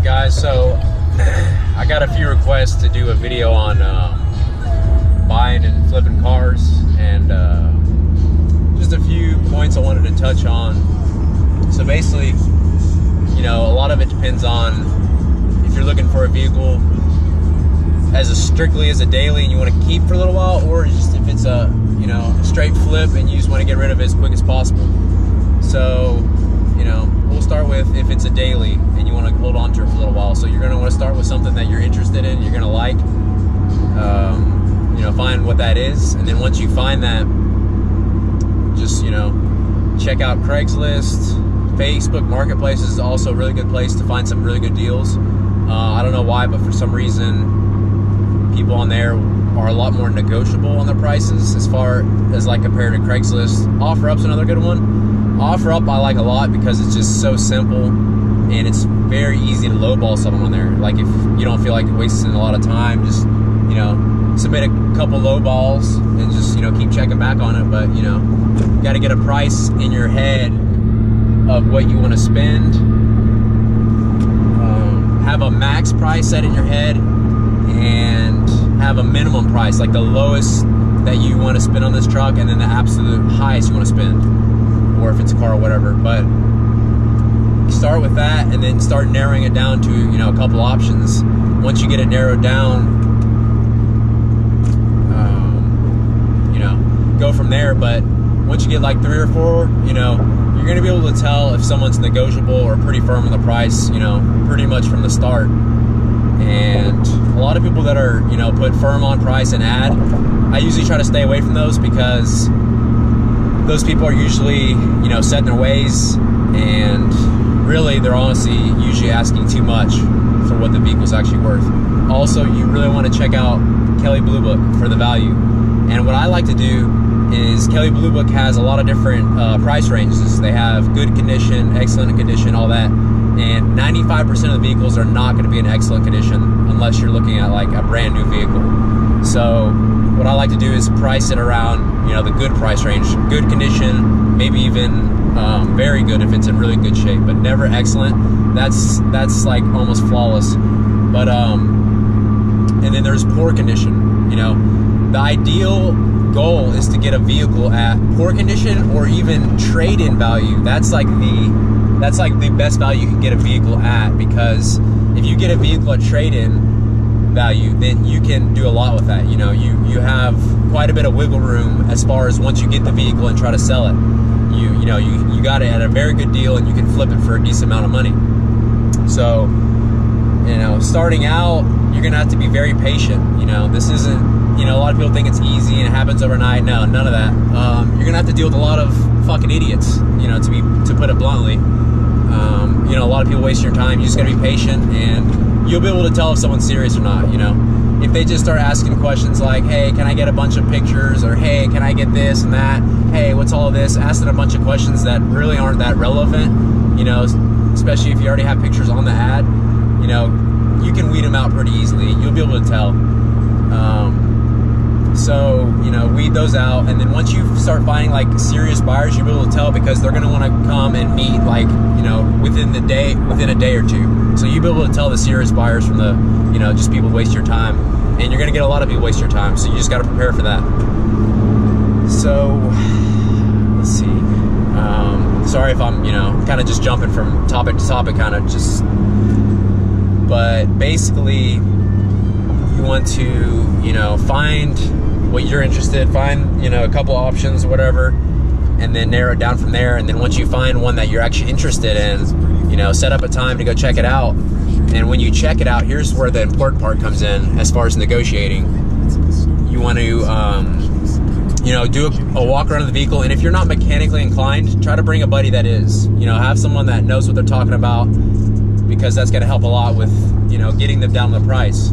Alright guys, so I got a few requests to do a video on buying and flipping cars, and just a few points I wanted to touch on. So basically, you know, a lot of it depends on if you're looking for a vehicle strictly as a daily and you want to keep for a little while, or just if it's a, you know, straight flip and you just want to get rid of it as quick as possible. So, you know, we'll start with if it's a daily and you want to hold on to it for a little while. So you're going to want to start with something that you're interested in, you're going to like, you know, find what that is. And then once you find that, just, you know, check out Craigslist. Facebook Marketplace is also a really good place to find some really good deals. I don't know why, but for some reason, people on there are a lot more negotiable on their prices as far as like compared to Craigslist. OfferUp's another good one. OfferUp I like a lot because it's just so simple and it's very easy to lowball someone on there. Like if you don't feel like wasting a lot of time, just, you know, submit a couple lowballs and just, you know, keep checking back on it. But, you know, you got to get a price in your head of what you want to spend. Have a max price set in your head and have a minimum price, like the lowest that you want to spend on this truck, and then the absolute highest you want to spend, or if it's a car or whatever. But start with that and then start narrowing it down to, you know, a couple options. Once you get it narrowed down, you know, go from there. But once you get like 3 or 4, you know, you're going to be able to tell if someone's negotiable or pretty firm on the price, you know, pretty much from the start. And a lot of people that are, you know, put firm on price and add, I usually try to stay away from those because those people are usually, you know, set in their ways, and really they're honestly usually asking too much for what the vehicle's actually worth. Also, you really want to check out Kelley Blue Book for the value. And what I like to do is Kelley Blue Book has a lot of different price ranges. They have good condition, excellent condition, all that. And 95% of the vehicles are not going to be in excellent condition unless you're looking at like a brand new vehicle. So what I like to do is price it around, you know, the good price range, good condition, maybe even very good if it's in really good shape, but never excellent. That's like almost flawless. But and then there's poor condition. You know, the ideal goal is to get a vehicle at poor condition or even trade-in value. That's like the best value you can get a vehicle at, because if you get a vehicle at trade-in value, then you can do a lot with that. You know, you have quite a bit of wiggle room as far as once you get the vehicle and try to sell it. You know, you got it at a very good deal and you can flip it for a decent amount of money. So, you know, starting out, you're gonna have to be very patient. You know, this isn't, you know, a lot of people think it's easy and it happens overnight. No, none of that. You're gonna have to deal with a lot of fucking idiots, you know, to put it bluntly. You know, a lot of people waste your time. You just gotta be patient, and you'll be able to tell if someone's serious or not. You know, if they just start asking questions like, hey, can I get a bunch of pictures, or hey, can I get this and that, hey, what's all of this, asking a bunch of questions that really aren't that relevant, you know, especially if you already have pictures on the ad, you know, you can weed them out pretty easily. You'll be able to tell. So, you know, weed those out, and then once you start finding like serious buyers, you'll be able to tell because they're going to want to come and meet, like, you know, within a day or two. So you'll be able to tell the serious buyers from the, you know, just people waste your time, and you're going to get a lot of people waste your time. So you just got to prepare for that. So let's see. Sorry if I'm, you know, kind of just jumping from topic to topic, kind of just, but basically, you want to, you know, find what you're interested, find, you know, a couple options, whatever, and then narrow it down from there. And then once you find one that you're actually interested in, you know, set up a time to go check it out. And when you check it out, here's where the important part comes in as far as negotiating. You want to, you know, do a walk around of the vehicle. And if you're not mechanically inclined, try to bring a buddy that is. You know, have someone that knows what they're talking about, because that's going to help a lot with, you know, getting them down to the price.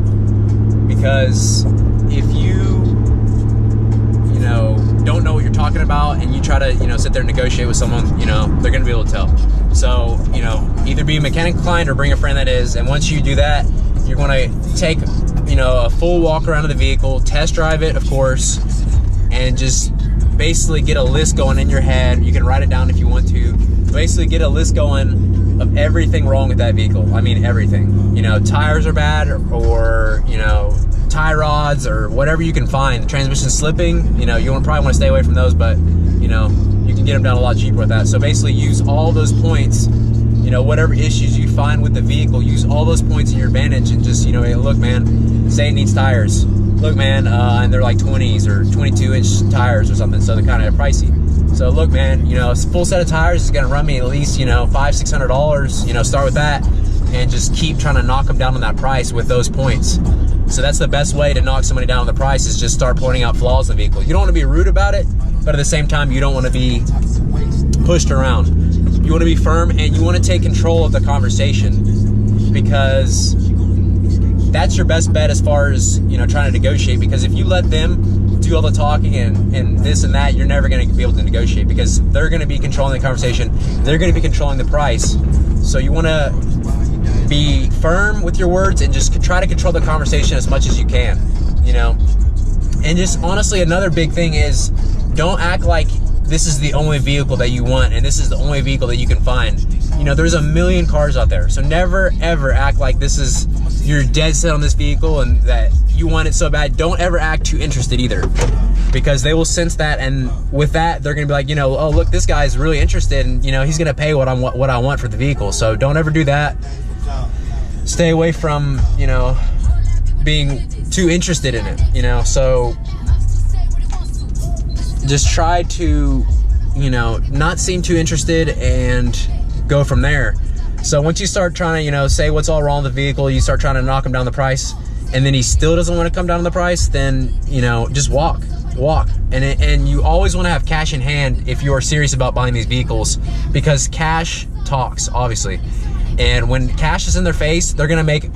Because if you know, don't know what you're talking about and you try to, you know, sit there and negotiate with someone, you know, they're going to be able to tell. So, you know, either be mechanically inclined or bring a friend that is. And once you do that, you're going to take, you know, a full walk around of the vehicle, test drive it, of course, and just basically get a list going in your head. You can write it down if you want to. Basically get a list going of everything wrong with that vehicle. I mean, everything. You know, tires are bad, or you know, tie rods, or whatever you can find. The transmission slipping, you know, you probably want to stay away from those, but you know, you can get them down a lot cheaper with that. So basically use all those points, you know, whatever issues you find with the vehicle, use all those points in your advantage, and just, you know, hey, look man, say it needs tires. Look man, and they're like 20s or 22-inch tires or something, so they're kind of pricey. So look man, you know, a full set of tires is gonna run me at least, you know, $500-600, you know, start with that, and just keep trying to knock them down on that price with those points. So that's the best way to knock somebody down on the price, is just start pointing out flaws in the vehicle. You don't want to be rude about it, but at the same time, you don't want to be pushed around. You want to be firm, and you want to take control of the conversation, because that's your best bet as far as, you know, trying to negotiate. Because if you let them do all the talking and this and that, you're never going to be able to negotiate, because they're going to be controlling the conversation. They're going to be controlling the price. So you want to be firm with your words and just try to control the conversation as much as you can, you know. And just honestly, another big thing is, don't act like this is the only vehicle that you want and this is the only vehicle that you can find. You know, there's a million cars out there, so never ever act like this is, you're dead set on this vehicle and that you want it so bad. Don't ever act too interested either, because they will sense that, and with that they're gonna be like, you know, oh look, this guy's really interested, and you know, he's gonna pay what I want for the vehicle. So don't ever do that. Stay away from, you know, being too interested in it, you know. So just try to, you know, not seem too interested and go from there. So once you start trying to, you know, say what's all wrong with the vehicle, you start trying to knock him down the price, and then he still doesn't want to come down on the price, then, you know, just walk. And you always want to have cash in hand if you are serious about buying these vehicles, because cash talks, obviously. And when cash is in their face, they're gonna make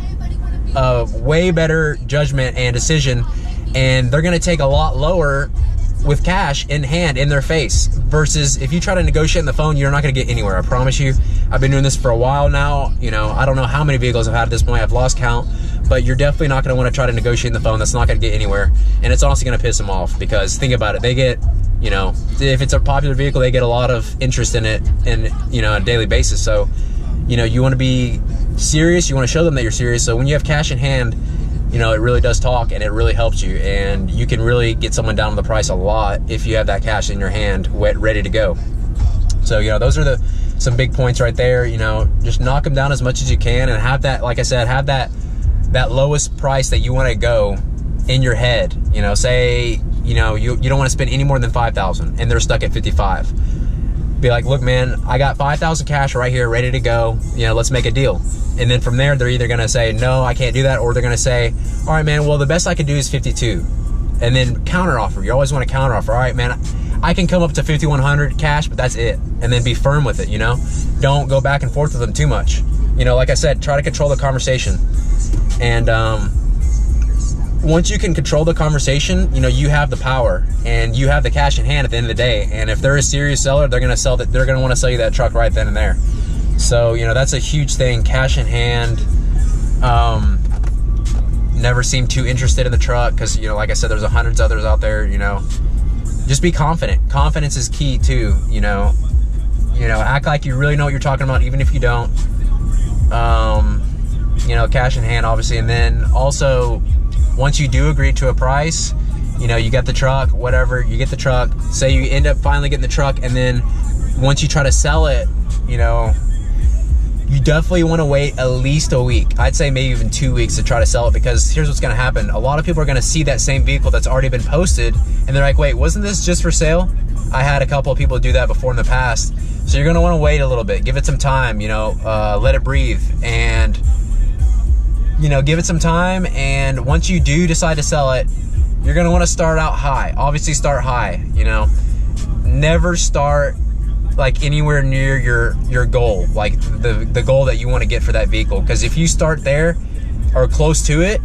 a way better judgment and decision, and they're gonna take a lot lower with cash in hand in their face, versus if you try to negotiate on the phone, you're not gonna get anywhere. I promise you. I've been doing this for a while now. You know, I don't know how many vehicles I've had at this point. I've lost count, but you're definitely not gonna want to try to negotiate on the phone. That's not gonna get anywhere, and it's honestly gonna piss them off, because think about it, they get, you know, if it's a popular vehicle, they get a lot of interest in it, and you know, on a daily basis. So you know, you want to be serious, you want to show them that you're serious. So when you have cash in hand, you know, it really does talk, and it really helps you, and you can really get someone down on the price a lot if you have that cash in your hand ready to go. So, you know, those are some big points right there. You know, just knock them down as much as you can, and have that, like I said, have that lowest price that you want to go in your head. You know, say, you know, you don't want to spend any more than $5,000 and they're stuck at 55. Be like, look man, I got 5,000 cash right here ready to go, you know, let's make a deal. And then from there, they're either gonna say, no, I can't do that, or they're gonna say, all right man, well the best I can do is 52. And then counter offer. You always want to counter offer. All right man, I can come up to 5,100 cash, but that's it. And then be firm with it, you know. Don't go back and forth with them too much. You know, like I said, try to control the conversation. And once you can control the conversation, you know, you have the power and you have the cash in hand at the end of the day. And if they're a serious seller, they're gonna sell that. They're gonna want to sell you that truck right then and there. So, you know, that's a huge thing. Cash in hand. Never seem too interested in the truck, because, you know, like I said, there's hundreds of others out there. You know, just be confident. Confidence is key too. You know, act like you really know what you're talking about, even if you don't. You know, cash in hand, obviously, and then also, once you do agree to a price, you know, you get the truck, whatever, you get the truck, say you end up finally getting the truck, and then once you try to sell it, you know, you definitely want to wait at least a week. I'd say maybe even 2 weeks to try to sell it, because here's what's going to happen. A lot of people are going to see that same vehicle that's already been posted, and they're like, wait, wasn't this just for sale? I had a couple of people do that before in the past. So you're going to want to wait a little bit, give it some time, you know, let it breathe, and you know, give it some time. And once you do decide to sell it, you're gonna want to start out high. Obviously start high, you know. Never start like anywhere near your goal, like the goal that you want to get for that vehicle, because if you start there or close to it,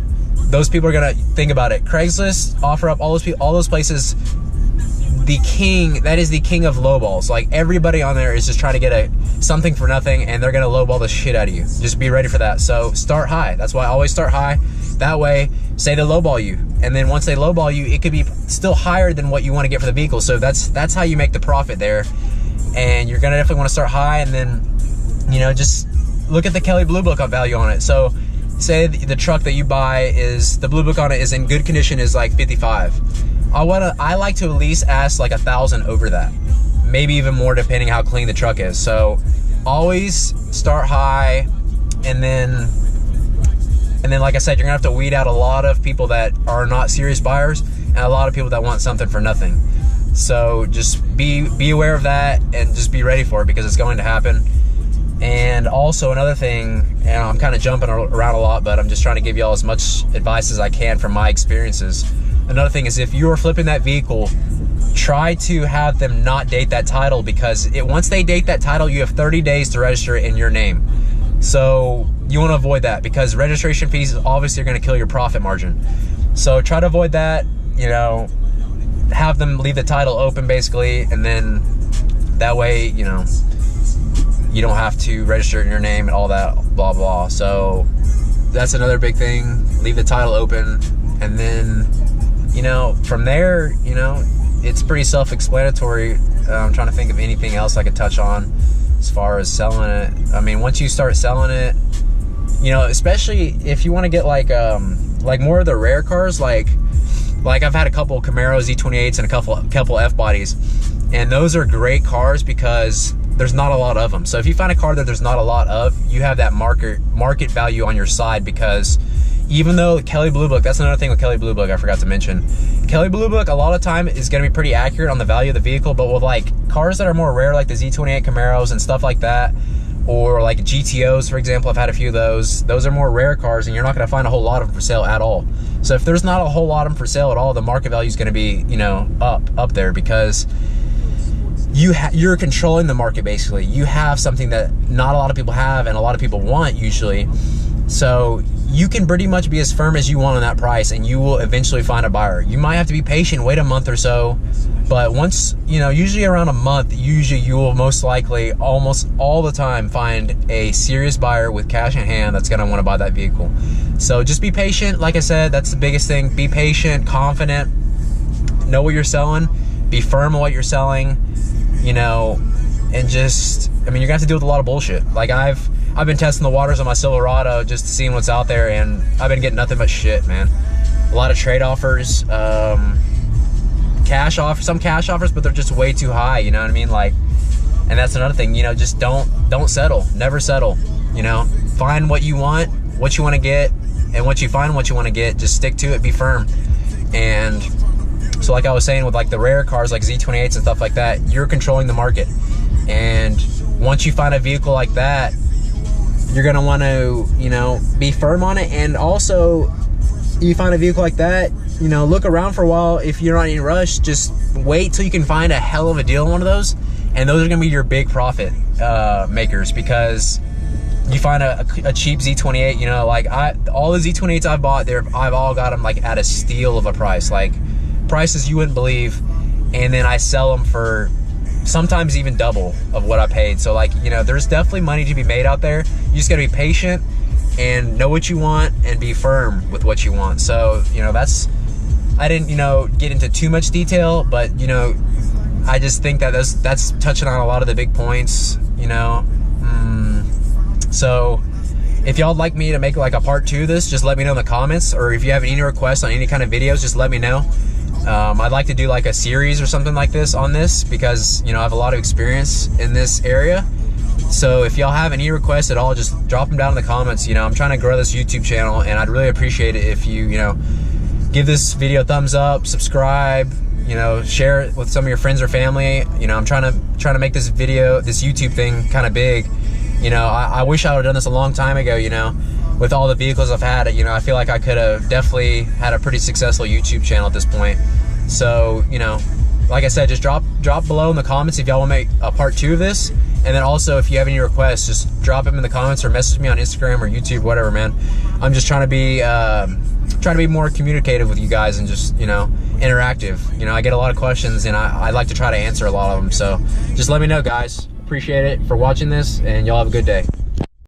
those people are gonna think about it. Craigslist, OfferUp, all those places, that is the king of lowballs. Like, everybody on there is just trying to get something for nothing, and they're gonna lowball the shit out of you. Just be ready for that. So start high. That's why I always start high. That way, say they lowball you, and then once they lowball you, it could be still higher than what you want to get for the vehicle. So that's how you make the profit there. And you're gonna definitely want to start high, and then, you know, just look at the Kelley Blue Book value on it. So say the truck that you buy is, the Blue Book on it is in good condition, is like 55. I like to at least ask like 1,000 over that, maybe even more depending how clean the truck is. So always start high, and then like I said, you're gonna have to weed out a lot of people that are not serious buyers and a lot of people that want something for nothing. So just be aware of that and just be ready for it, because it's going to happen. And also another thing, and I'm kind of jumping around a lot, but I'm just trying to give y'all as much advice as I can from my experiences. Another thing is, if you are flipping that vehicle, try to have them not date that title, because once they date that title, you have 30 days to register it in your name. So you want to avoid that, because registration fees obviously are going to kill your profit margin. So try to avoid that, you know, have them leave the title open basically, and then that way, you know, you don't have to register in your name and all that blah blah. So that's another big thing, leave the title open. And then, you know, from there, you know, it's pretty self-explanatory. I'm trying to think of anything else I could touch on as far as selling it. I mean, once you start selling it, you know, especially if you want to get like more of the rare cars, like I've had a couple Camaro Z28s and a couple F-bodies, and those are great cars because there's not a lot of them. So if you find a car that there's not a lot of, you have that market value on your side, because even though Kelley Blue Book, that's another thing with Kelley Blue Book I forgot to mention. Kelley Blue Book a lot of time is going to be pretty accurate on the value of the vehicle, but with like cars that are more rare, like the Z28 Camaros and stuff like that, or like GTOs, for example, I've had a few of those. Those are more rare cars, and you're not going to find a whole lot of them for sale at all. So if there's not a whole lot of them for sale at all, the market value is going to be, you know, up there, because you're controlling the market basically. You have something that not a lot of people have and a lot of people want usually. So you can pretty much be as firm as you want on that price, and you will eventually find a buyer. You might have to be patient, wait a month or so, but once, you know, usually around a month, usually you will most likely almost all the time find a serious buyer with cash in hand that's gonna wanna buy that vehicle. So just be patient. Like I said, that's the biggest thing. Be patient, confident, know what you're selling, be firm on what you're selling, you know, and just, I mean, you're gonna have to deal with a lot of bullshit. Like I've been testing the waters on my Silverado, just seeing what's out there, and I've been getting nothing but shit, man. A lot of trade offers, cash offers, some cash offers, but they're just way too high, you know what I mean? Like, and that's another thing, you know, just don't settle, never settle, you know, find what you want to get, and once you find what you want to get, just stick to it, be firm. And so like I was saying with like the rare cars like Z28s and stuff like that, you're controlling the market. And once you find a vehicle like that, you're gonna want to, you know, be firm on it. And also, you find a vehicle like that, you know, look around for a while. If you're not in a rush, just wait till you can find a hell of a deal on one of those, and those are gonna be your big profit makers, because you find a cheap Z28, you know, like all the Z28s I've bought, I've all got them like at a steal of a price, like prices you wouldn't believe, and then I sell them for sometimes even double of what I paid. So like, you know, there's definitely money to be made out there. You just gotta be patient and know what you want and be firm with what you want. So, you know, I didn't, you know, get into too much detail, but, you know, I just think that that's touching on a lot of the big points, you know. So if y'all would like me to make like a part 2 of this, just let me know in the comments, or if you have any requests on any kind of videos, just let me know. I'd like to do like a series or something like this on this, because, you know, I have a lot of experience in this area. So if y'all have any requests at all, just drop them down in the comments. You know, I'm trying to grow this YouTube channel, and I'd really appreciate it if you, you know, give this video a thumbs up, subscribe, you know, share it with some of your friends or family. You know, I'm trying to make this YouTube thing kind of big. You know, I wish I would have done this a long time ago, you know. With all the vehicles I've had, you know, I feel like I could have definitely had a pretty successful YouTube channel at this point. So, you know, like I said, just drop below in the comments if y'all want to make a part 2 of this. And then also, if you have any requests, just drop them in the comments or message me on Instagram or YouTube, whatever, man. I'm just trying to be more communicative with you guys and just, you know, interactive. You know, I get a lot of questions, and I like to try to answer a lot of them. So just let me know, guys. Appreciate it for watching this, and y'all have a good day.